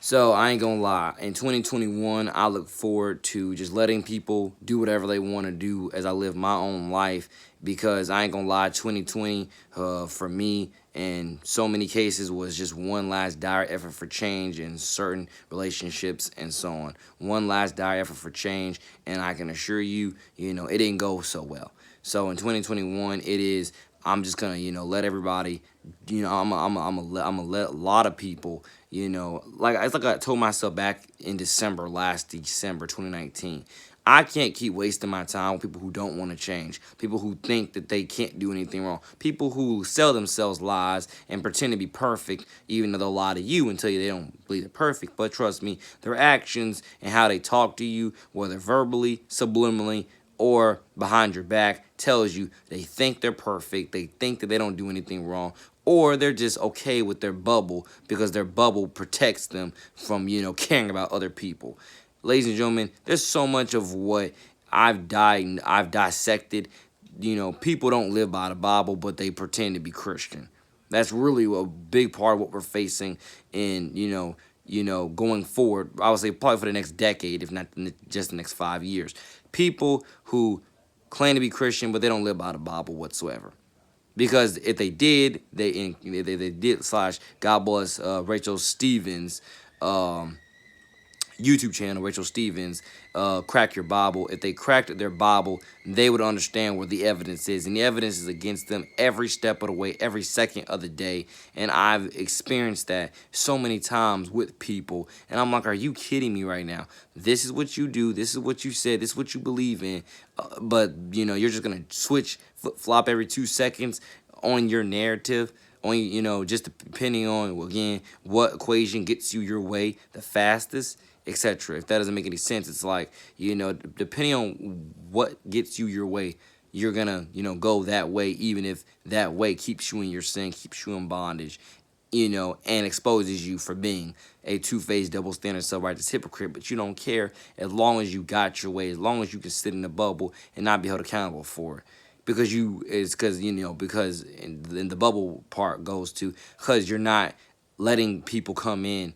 So I ain't gonna lie. In 2021, I look forward to just letting people do whatever they want to do as I live my own life. Because I ain't gonna lie, 2020 for me in so many cases was just one last dire effort for change in certain relationships and so on. One last dire effort for change, and I can assure you, it didn't go so well. So in 2021, it is. I'm just gonna, let everybody, I'm gonna let a lot of people, like it's like I told myself back in last December 2019. I can't keep wasting my time with people who don't want to change, people who think that they can't do anything wrong, people who sell themselves lies and pretend to be perfect, even though they'll lie to you and tell you they don't believe they're perfect. But trust me, their actions and how they talk to you, whether verbally, subliminally, or behind your back, tells you they think they're perfect, they think that they don't do anything wrong, or they're just okay with their bubble because their bubble protects them from, caring about other people. Ladies and gentlemen, there's so much of what I've dissected. People don't live by the Bible, but they pretend to be Christian. That's really a big part of what we're facing in, going forward. I would say probably for the next decade, if not just the next 5 years. People who claim to be Christian, but they don't live by the Bible whatsoever. Because if they did, they did slash God bless Rachel Stevens, YouTube channel, Rachel Stevens, Crack Your Bible. If they cracked their Bible, they would understand where the evidence is. And the evidence is against them every step of the way, every second of the day. And I've experienced that so many times with people. And I'm like, are you kidding me right now? This is what you do. This is what you said. This is what you believe in. But, you're just going to switch, flip-flop every 2 seconds on your narrative, on just depending on, again, what equation gets you your way the fastest, etc. If that doesn't make any sense, it's like, depending on what gets you your way, you're gonna, go that way, even if that way keeps you in your sin, keeps you in bondage, and exposes you for being a two-faced, double-standard, self-righteous hypocrite. But you don't care as long as you got your way, as long as you can sit in the bubble and not be held accountable for it. Because because in the bubble part goes to because you're not letting people come in,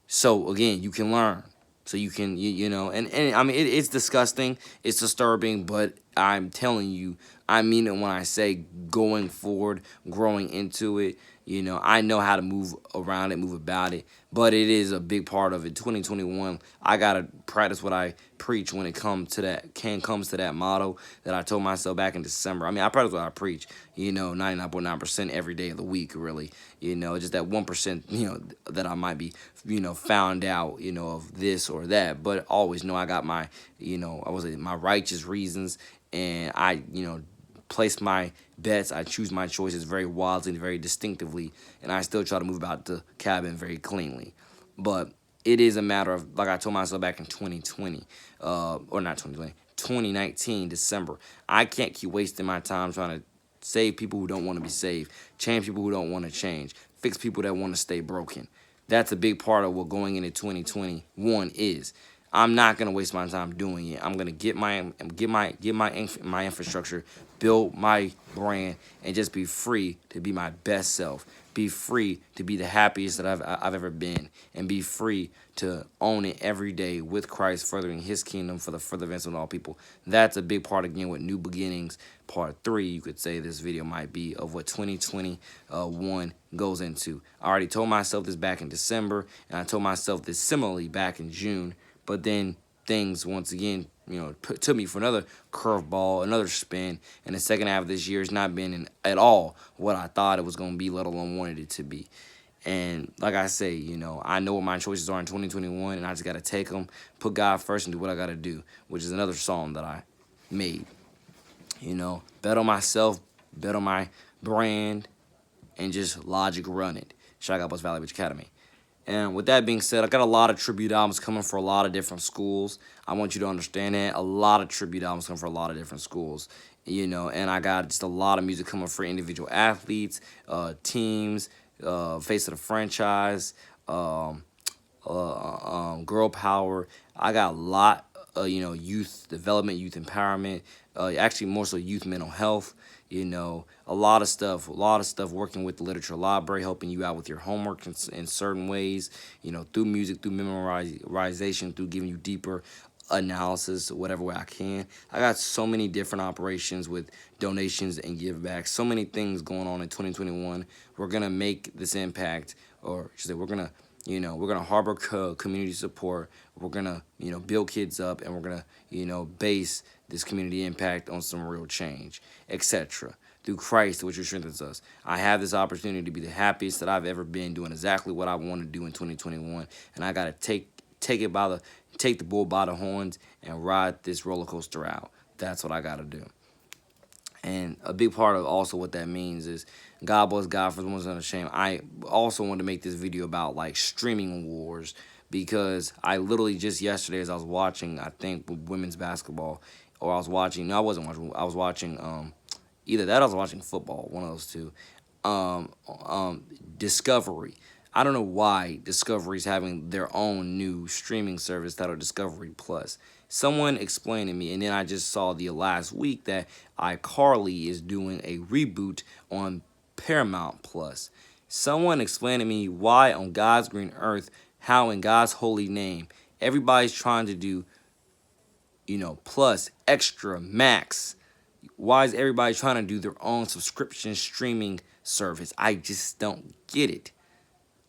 so again you can learn, so you can and I mean it's disgusting, it's disturbing, but I'm telling you, I mean it when I say going forward, growing into it. I know how to move around it, move about it, but it is a big part of it. 2021, I gotta practice what I preach when it comes to that motto that I told myself back in December. I mean, I practice what I preach, 99.9% every day of the week, really. Just that 1%, that I might be, found out, of this or that. But always know I got my, my righteous reasons, and I, place my bets. I choose my choices very wisely and very distinctively, and I still try to move about the cabin very cleanly. But it is a matter of, like I told myself back in 2020, or not 2020, 2019, December. I can't keep wasting my time trying to save people who don't want to be saved, change people who don't want to change, fix people that want to stay broken. That's a big part of what going into 2021 is. I'm not gonna waste my time doing it. I'm gonna get my infrastructure, build my brand, and just be free to be my best self. Be free to be the happiest that I've ever been, and be free to own it every day with Christ, furthering His kingdom for the further advancement of all people. That's a big part, again, with New Beginnings Part 3. You could say this video might be of what 2021 goes into. I already told myself this back in December, and I told myself this similarly back in June. But then things once again, took me for another curveball, another spin, and the second half of this year has not been at all what I thought it was going to be, let alone wanted it to be. And like I say, I know what my choices are in 2021, and I just got to take them, put God first, and do what I got to do, which is another song that I made. Bet on myself, bet on my brand, and just logic run it. Shout out West Valley Beach Academy. And with that being said, I got a lot of tribute albums coming for a lot of different schools. I want you to understand that. A lot of tribute albums coming for a lot of different schools. And I got just a lot of music coming for individual athletes, teams, face of the franchise, girl power. I got a lot youth development, youth empowerment, actually more so youth mental health. A lot of stuff, working with the literature library, helping you out with your homework in certain ways, through music, through memorization, through giving you deeper analysis, whatever way I can. I got so many different operations with donations and give back, so many things going on in 2021. We're going to make this impact, or I should say, we're gonna harbor community support. We're gonna, build kids up, and we're gonna, base this community impact on some real change, etc. Through Christ, which strengthens us. I have this opportunity to be the happiest that I've ever been, doing exactly what I want to do in 2021, and I gotta take the bull by the horns and ride this roller coaster out. That's what I gotta do. And a big part of also what that means is God bless God for the ones unashamed. I also wanted to make this video about like streaming wars, because I literally just yesterday, as I was watching, I think women's basketball, or I was watching, no, I wasn't watching, I was watching either that or I was watching football, one of those two. Discovery. I don't know why Discovery's having their own new streaming service titled Discovery Plus. Someone explained to me, and then I just saw the last week that iCarly is doing a reboot on Paramount Plus. Someone explained to me why on God's green earth, how in God's holy name, everybody's trying to do, plus, extra, max. Why is everybody trying to do their own subscription streaming service? I just don't get it.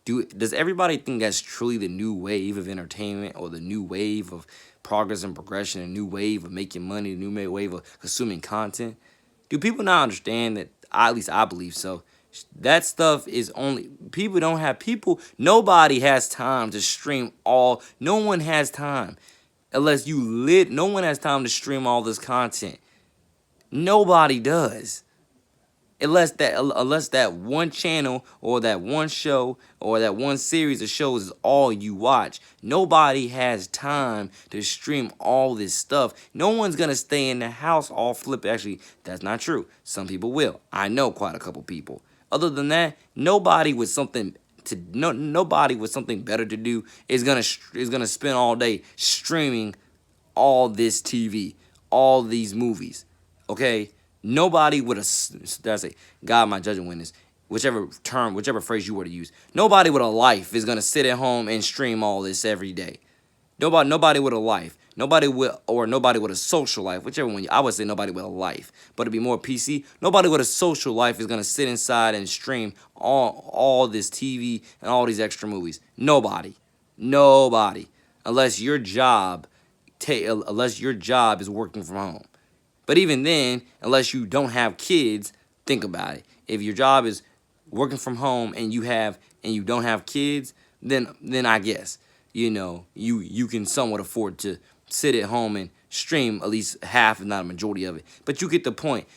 Does everybody think that's truly the new wave of entertainment, or the new wave of progress and progression, a new wave of making money, a new wave of consuming content? Do people not understand that? At least I believe so. That stuff is only, nobody has time to stream all, no one has time. Unless no one has time to stream all this content. Nobody does. Unless that one channel, or that one show, or that one series of shows is all you watch. Nobody has time to stream all this stuff. No one's gonna stay in the house all flip. Actually, that's not true. Some people will. I know quite a couple people. Other than that, nobody with something better to do is gonna spend all day streaming all this TV, all these movies. Okay? Nobody with God, my judging witness, whichever phrase you were to use, nobody with a life is gonna sit at home and stream all this every day. Nobody with a life, nobody with a social life, whichever one. I would say nobody with a life, but to be more PC, nobody with a social life is gonna sit inside and stream all this TV and all these extra movies. Nobody, unless your job is working from home. But even then, unless you don't have kids, think about it. If your job is working from home and you don't have kids, then I guess, you can somewhat afford to sit at home and stream at least half, if not a majority of it. But you get the point.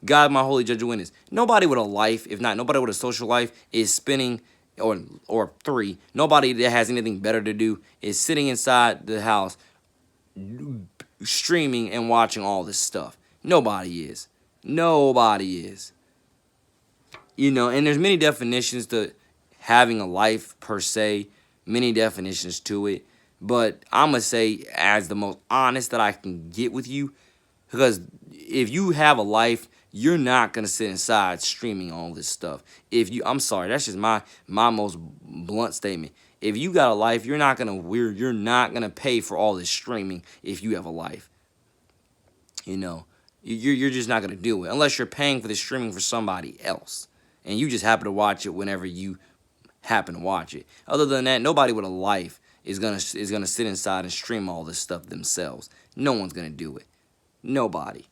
God, my holy judge and witness. Nobody with a life, if not nobody with a social life, is spending, or three, nobody that has anything better to do is sitting inside the house streaming and watching all this stuff. Nobody is. And there's many definitions to having a life per se, many definitions to it. But I'm going to say as the most honest that I can get with you, because if you have a life, you're not going to sit inside streaming all this stuff. I'm sorry, that's just my most blunt statement. If you got a life, you're not gonna pay for all this streaming if you have a life. You're just not gonna do it unless you're paying for the streaming for somebody else, and you just happen to watch it whenever you happen to watch it. Other than that, nobody with a life is gonna sit inside and stream all this stuff themselves. No one's gonna do it. Nobody.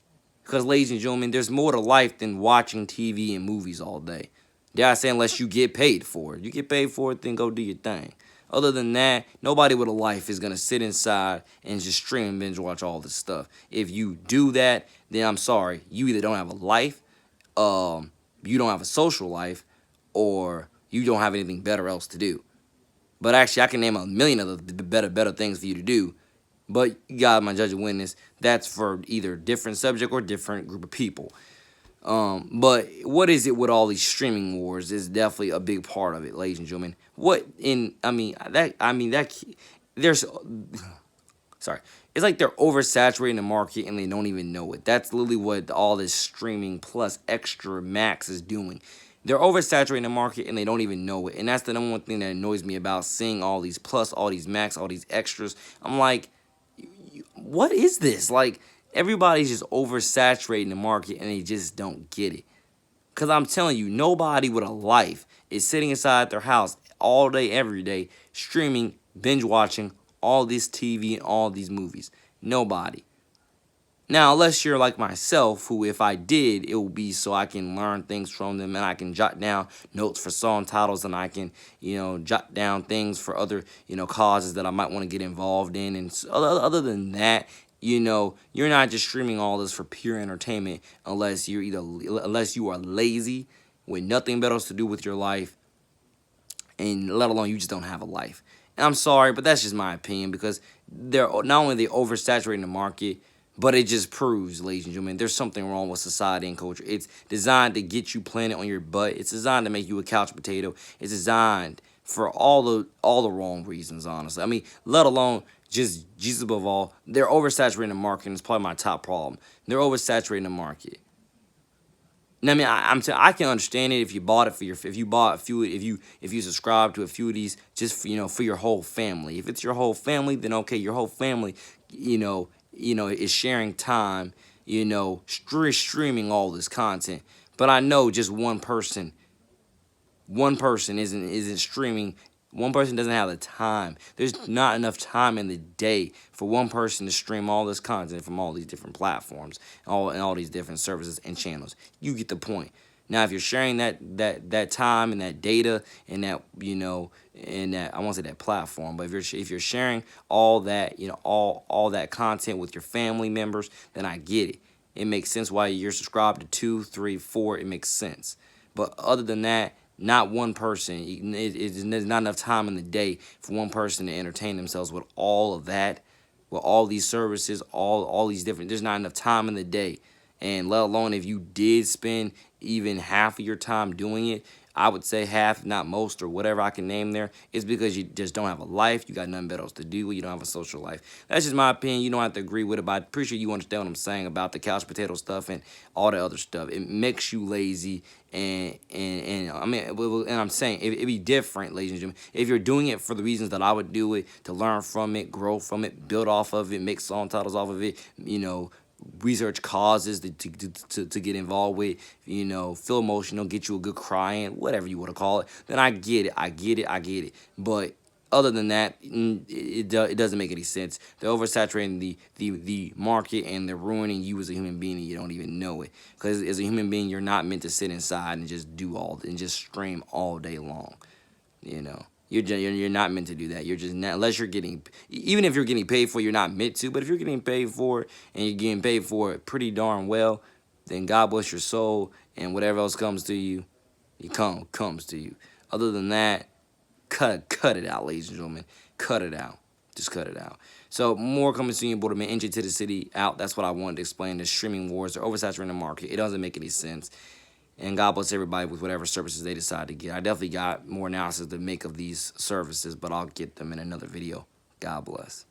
Because, ladies and gentlemen, there's more to life than watching TV and movies all day. Dare I say, unless you get paid for it. You get paid for it, then go do your thing. Other than that, nobody with a life is going to sit inside and just stream and binge watch all this stuff. If you do that, then I'm sorry. You either don't have a life, you don't have a social life, or you don't have anything better else to do. But actually, I can name a million of the better things for you to do. But God, my judge and witness, that's for either different subject or different group of people. But what is it with all these streaming wars is definitely a big part of it, ladies and gentlemen. There's sorry, it's like they're oversaturating the market and they don't even know it. That's literally what all this streaming plus extra max is doing. They're oversaturating the market and they don't even know it. And that's the number one thing that annoys me about seeing all these plus, all these max, all these extras. I'm like, what is this? Like, everybody's just oversaturating the market and they just don't get it. Because I'm telling you, nobody with a life is sitting inside their house all day, every day, streaming, binge watching all this TV and all these movies. Nobody. Now, unless you're like myself, who if I did, it would be so I can learn things from them and I can jot down notes for song titles and I can, jot down things for other, causes that I might want to get involved in. And other than that, you're not just streaming all this for pure entertainment unless unless you are lazy with nothing better else to do with your life, and let alone you just don't have a life. And I'm sorry, but that's just my opinion because they're not only they oversaturating the market, but it just proves, ladies and gentlemen, there's something wrong with society and culture. It's designed to get you planted on your butt. It's designed to make you a couch potato. It's designed for all the wrong reasons, honestly. I mean, let alone just Jesus above all, they're oversaturating the market, and it's probably my top problem. They're oversaturating the market. Now, I mean, I can understand it if you bought it if you bought a few, if you subscribe to a few of these just for your whole family. If it's your whole family, then okay, your whole family, is sharing time, streaming all this content. But I know just one person isn't streaming. One person doesn't have the time. There's not enough time in the day for one person to stream all this content from all these different platforms, and all these different services and channels. You get the point. Now, if you're sharing that time and that data and that and that, I won't say that platform, but if you're sharing all that all that content with your family members, then I get it. It makes sense why you're subscribed to 2, 3, 4. It makes sense. But other than that, not one person. There's not enough time in the day for one person to entertain themselves with all of that, with all these services, all these different. There's not enough time in the day, and let alone if you did spend even half of your time doing it, I would say half, not most, or whatever I can name there, is because you just don't have a life. You got nothing better else to do. You don't have a social life. That's just my opinion. You don't have to agree with it, but I appreciate you understand what I'm saying about the couch potato stuff and all the other stuff. It makes you lazy, and I mean, and I'm saying it'd be different, ladies and gentlemen, if you're doing it for the reasons that I would do it, to learn from it, grow from it, build off of it, make song titles off of it, research causes to get involved with, feel emotional, get you a good crying, whatever you want to call it, then I get it. But other than that, it doesn't make any sense. They're oversaturating the market, and they're ruining you as a human being, and you don't even know it. Because as a human being, you're not meant to sit inside and just just stream all day long. You're not meant to do that. You're just not, unless you're getting, even if you're getting paid for it, you're not meant to. But if you're getting paid for it and you're getting paid for it pretty darn well, then God bless your soul, and whatever else comes to you, comes to you. Other than that, cut it out, ladies and gentlemen. Cut it out. Just cut it out. So more coming soon, Borderman. Entry to the city out. That's what I wanted to explain. The streaming wars are oversaturating the market. It doesn't make any sense. And God bless everybody with whatever services they decide to get. I definitely got more analysis to make of these services, but I'll get them in another video. God bless.